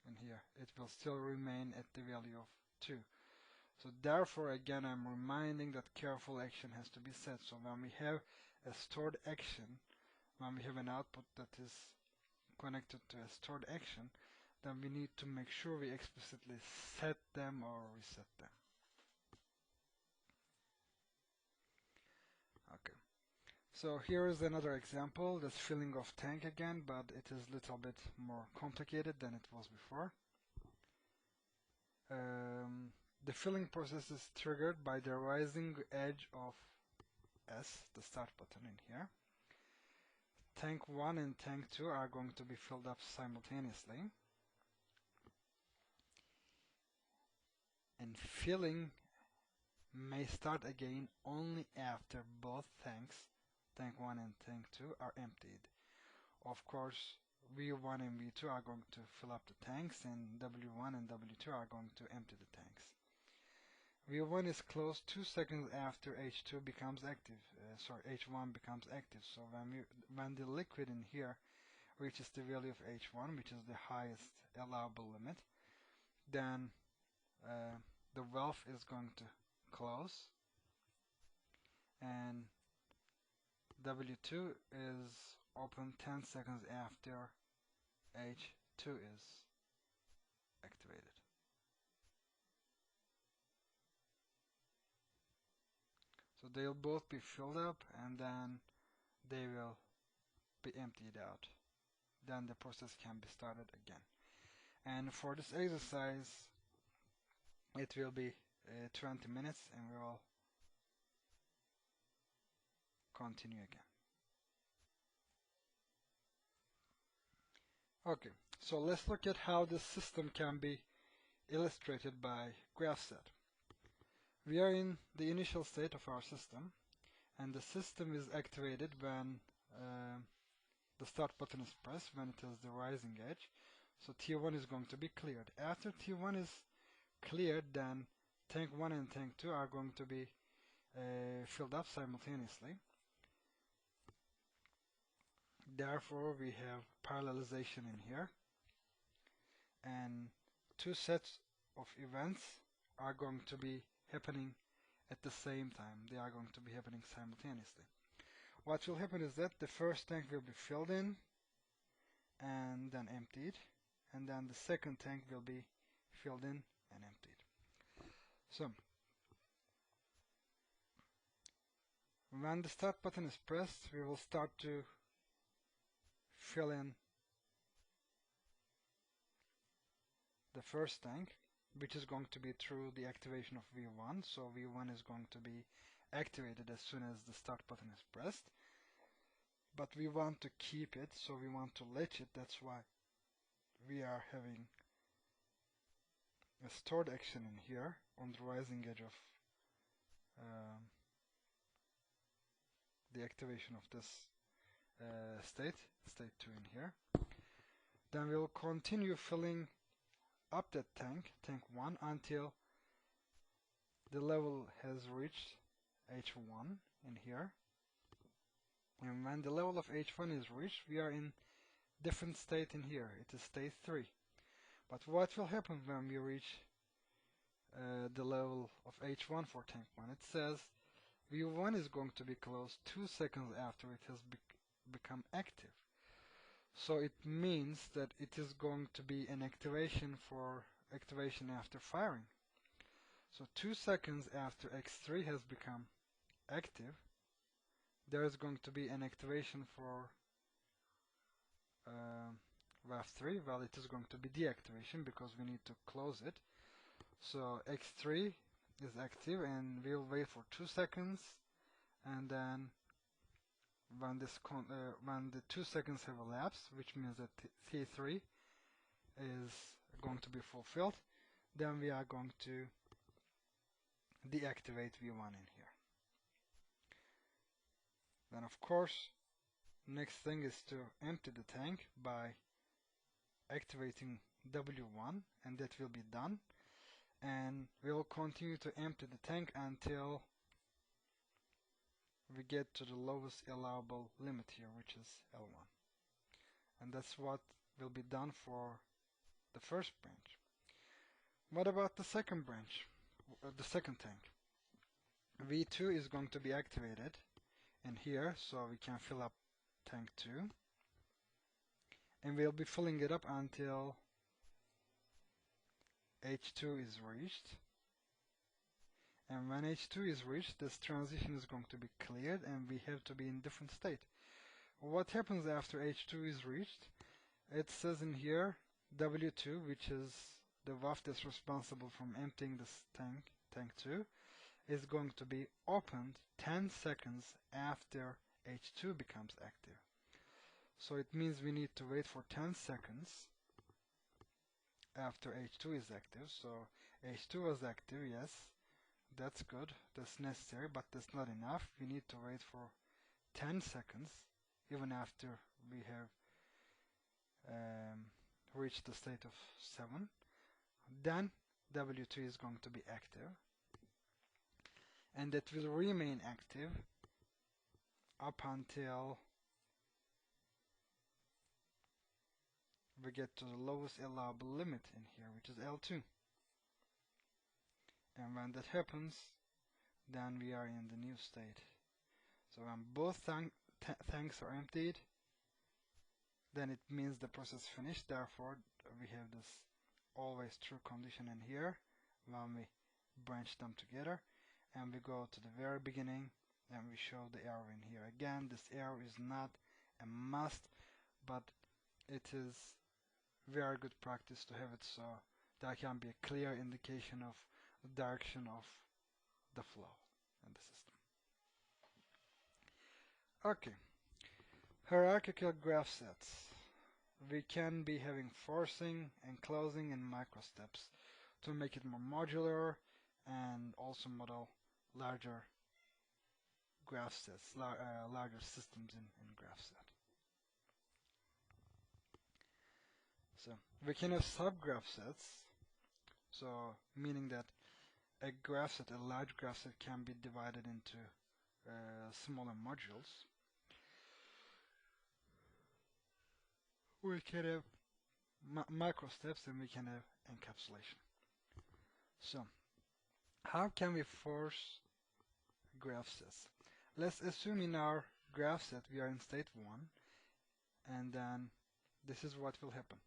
in here. It will still remain at the value of 2. So therefore, again, I'm reminding that careful action has to be set. So when we have a stored action, when we have an output that is connected to a stored action, then we need to make sure we explicitly set them or reset them. Okay. So here is another example, this filling of tank again, but it is a little bit more complicated than it was before. The filling process is triggered by the rising edge of S, the start button in here. Tank 1 and tank 2 are going to be filled up simultaneously. And filling may start again only after both tanks, tank 1 and tank 2, are emptied. Of course, V1 and V2 are going to fill up the tanks, and W1 and W2 are going to empty the tanks. V1 is closed 2 seconds after H2 becomes active. H1 becomes active. So when the liquid in here reaches the value of H1, which is the highest allowable limit, then the valve is going to close, and W2 is open 10 seconds after H2 is activated. So they'll both be filled up, and then they will be emptied out. Then the process can be started again. And for this exercise, it will be 20 minutes, and we will continue again. Okay, so let's look at how this system can be illustrated by Grafcet. We are in the initial state of our system, and the system is activated when the start button is pressed, when it has the rising edge. So T1 is going to be cleared. After T1 is cleared, then tank 1 and tank 2 are going to be filled up simultaneously. Therefore, we have parallelization in here, and two sets of events are going to be happening at the same time. They are going to be happening simultaneously. What will happen is that the first tank will be filled in and then emptied, and then the second tank will be filled in and emptied. So, when the start button is pressed, we will start to fill in the first tank, which is going to be through the activation of V1. So V1 is going to be activated as soon as the start button is pressed. But we want to keep it, so we want to latch it. That's why we are having a stored action in here on the rising edge of the activation of this state 2 in here. Then we'll continue filling up that tank 1, until the level has reached H1 in here. And when the level of H1 is reached, we are in different state in here. It is state 3. But what will happen when we reach the level of H1 for tank 1? It says V1 is going to be closed 2 seconds after it has become active. So it means that it is going to be an activation after firing. So 2 seconds after X3 has become active, there is going to be an activation for VAF3. Well, it is going to be deactivation because we need to close it. So X3 is active, and we'll wait for 2 seconds, and then when the 2 seconds have elapsed, which means that T3 is going to be fulfilled, then we are going to deactivate V1 in here. Then of course, next thing is to empty the tank by activating W1, and that will be done. And we'll continue to empty the tank until we get to the lowest allowable limit here, which is L1. And that's what will be done for the first branch. What about the second branch, the second tank? V2 is going to be activated in here, so we can fill up tank 2. And we'll be filling it up until H2 is reached. And when H2 is reached, this transition is going to be cleared, and we have to be in different state. What happens after H2 is reached? It says in here W2, which is the valve that's responsible from emptying this tank 2, is going to be opened 10 seconds after H2 becomes active. So it means we need to wait for 10 seconds after H2 is active. So H2 was active, yes, that's good, that's necessary, but that's not enough. We need to wait for 10 seconds even after we have reached the state of 7. Then W2 is going to be active, and it will remain active up until we get to the lowest allowable limit in here, which is L2. And when that happens, then we are in the new state. So when both tanks are emptied, then it means the process finished. Therefore, we have this always true condition in here when we branch them together. And we go to the very beginning and we show the arrow in here. Again, this arrow is not a must, but it is very good practice to have it, so there can be a clear indication of the direction of the flow in the system. Okay, hierarchical graph sets. We can be having forcing and closing and micro steps to make it more modular and also model larger graph sets, larger systems in Grafcet. So we can have subgraph sets, so meaning that a graph set, a large graph set, can be divided into smaller modules. we can have micro steps and we can have encapsulation. So, how can we force graph sets? Let's assume in our graph set we are in state 1, and then this is what will happen.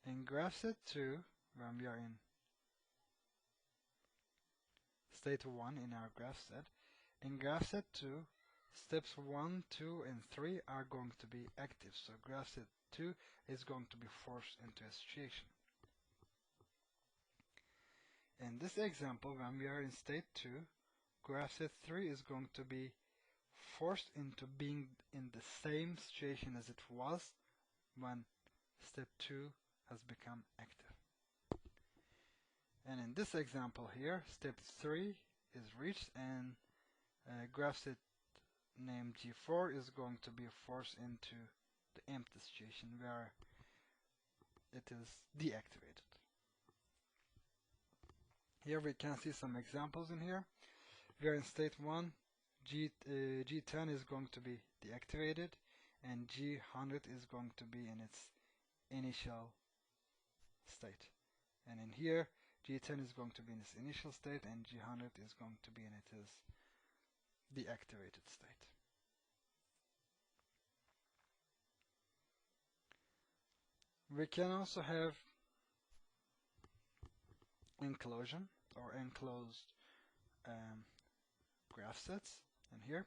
In graph set 2, when we are in state 1 in our graph set, in graph set 2, steps 1, 2, and 3 are going to be active. So graph set 2 is going to be forced into association. In this example, when we are in state 2, graph set 3 is going to be forced into being in the same situation as it was when step 2 has become active. And in this example here, step 3 is reached and graph set named G4 is going to be forced into the empty situation where it is deactivated. Here we can see some examples in here. We are in state 1, G10 is going to be deactivated and G100 is going to be in its initial state. And in here, G10 is going to be in its initial state and G100 is going to be in its deactivated state. We can also have inclusion or enclosed graph sets in here.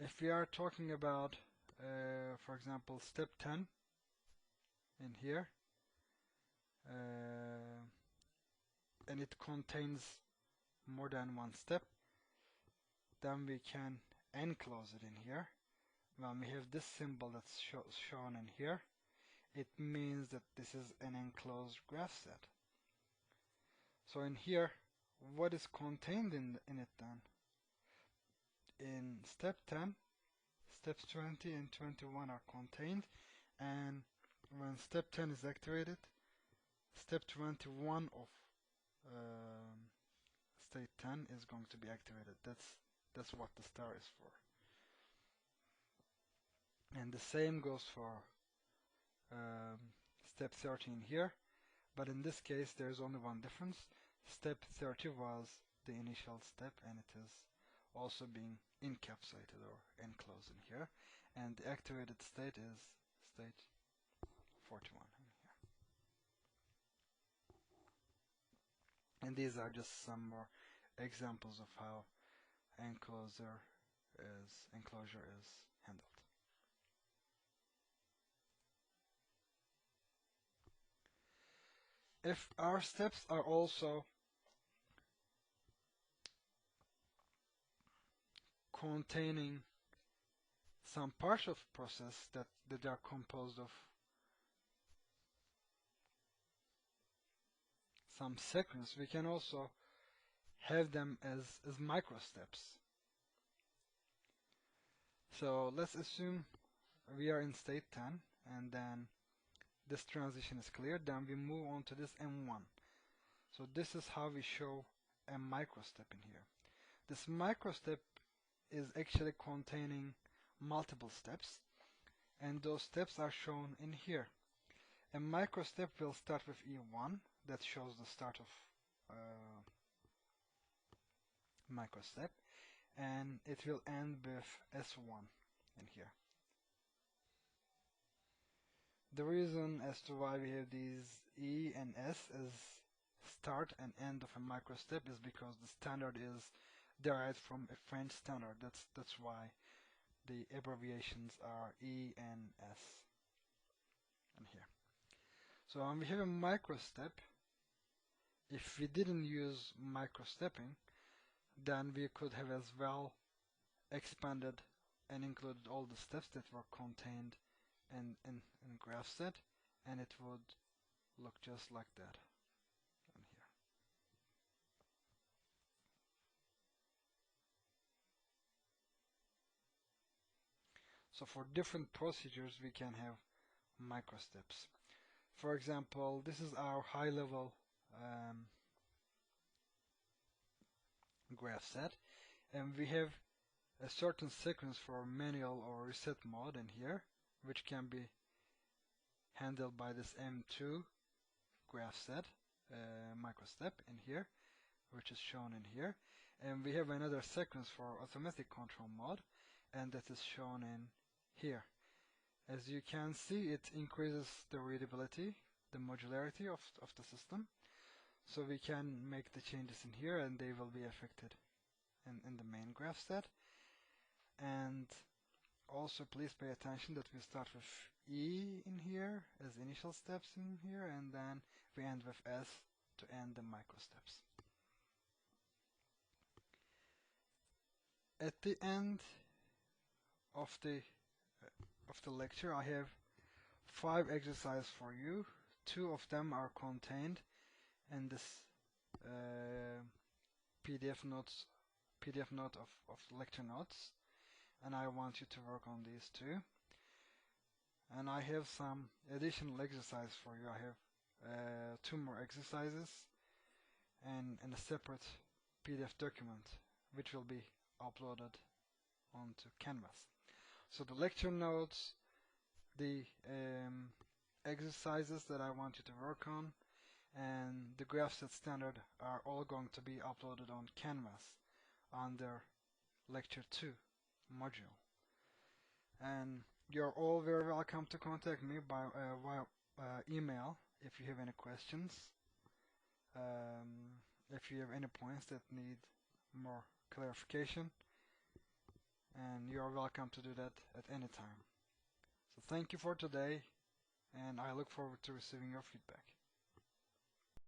If we are talking about, for example, step 10 in here, and it contains more than one step, then we can enclose it in here. When we have this symbol that's shown in here, it means that this is an enclosed graph set. So in here, what is contained in it then? In step 10, steps 20 and 21 are contained, and when step 10 is activated, step 21 of state 10 is going to be activated. That's what the star is for. And the same goes for step 13 here, but in this case there's only one difference. Step 30 was the initial step and it is also being encapsulated or enclosed in here, and the activated state is state 41 in here. And these are just some more examples of how enclosure is handled. If our steps are also containing some parts of process that are composed of some sequence, we can also have them as micro steps. So let's assume we are in state 10 and then this transition is cleared, then we move on to this M1. So this is how we show a micro step in here. This micro step is actually containing multiple steps, and those steps are shown in here. A micro step will start with E1, that shows the start of micro step, and it will end with S1 in here. The reason as to why we have these E and S as start and end of a micro step is because the standard is derived from a French standard. That's why the abbreviations are E and S in here. So when we have a micro step, if we didn't use micro stepping, then we could have as well expanded and included all the steps that were contained in Grafcet, and it would look just like that in here. So for different procedures we can have micro steps. For example, this is our high-level Grafcet, and we have a certain sequence for manual or reset mode in here, which can be handled by this M2 Grafcet microstep in here, which is shown in here. And we have another sequence for automatic control mode, and that is shown in here. As you can see, it increases the readability, the modularity of the system. So we can make the changes in here and they will be affected in the main Grafcet. And also please pay attention that we start with E in here as initial steps in here, and then we end with S to end the microsteps. At the end of the lecture, I have 5 exercises for you. 2 of them are contained in this PDF note of lecture notes, and I want you to work on these 2. And I have some additional exercises for you. I have 2 more exercises and in a separate PDF document which will be uploaded onto Canvas. So the lecture notes, the exercises that I want you to work on, and the Grafcet standard are all going to be uploaded on Canvas under lecture 2 module. And you're all very welcome to contact me by via email if you have any questions, if you have any points that need more clarification, and you're welcome to do that at any time. So thank you for today, and I look forward to receiving your feedback.